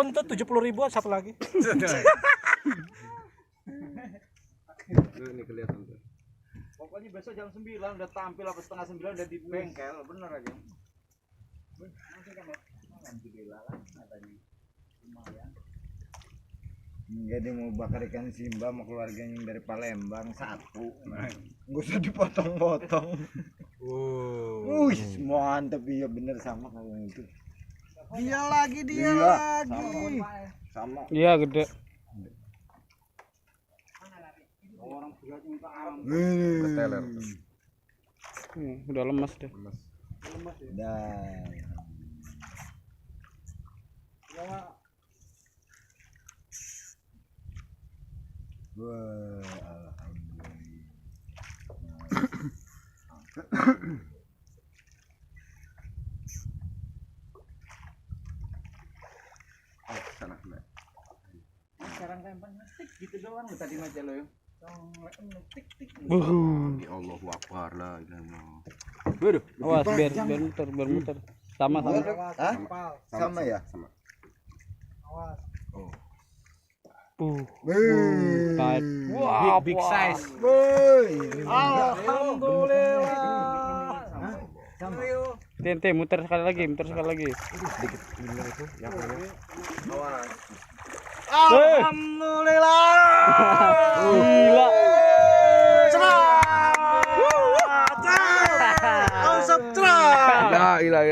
Untuk 70.000 satu lagi. Ini kelihatan tuh. Pokoknya besok jam 9 udah tampil apa setengah 9 udah di bengkel, bener aja. Nanti kan alhamdulillah lah katanya. Lumayan. Jadi mau bakar ikan Simba sama keluarganya yang dari Palembang satu. Nggak usah dipotong-potong. Wih, mantep iya bener sama kayak itu. Dia lagi. Sama. Iya gede. Orang berat minta alam. Beteler. Udah lemas deh. Dan wah, alhamdulillah. Sana kena. Sekarang kan ngetik gitu doang lu tadi aja lo ya. Ngetik. Ya Allahu Akbar la ilaha. Waduh, Awas biar muter. Sama. Hah? Sama ya? Sama. Tight. Wah, Big size. Alhamdulillah. Tente muter sekali lagi. Sedikit bener itu yang ini. Alhamdulillah. Gila. Subscribe. Gila.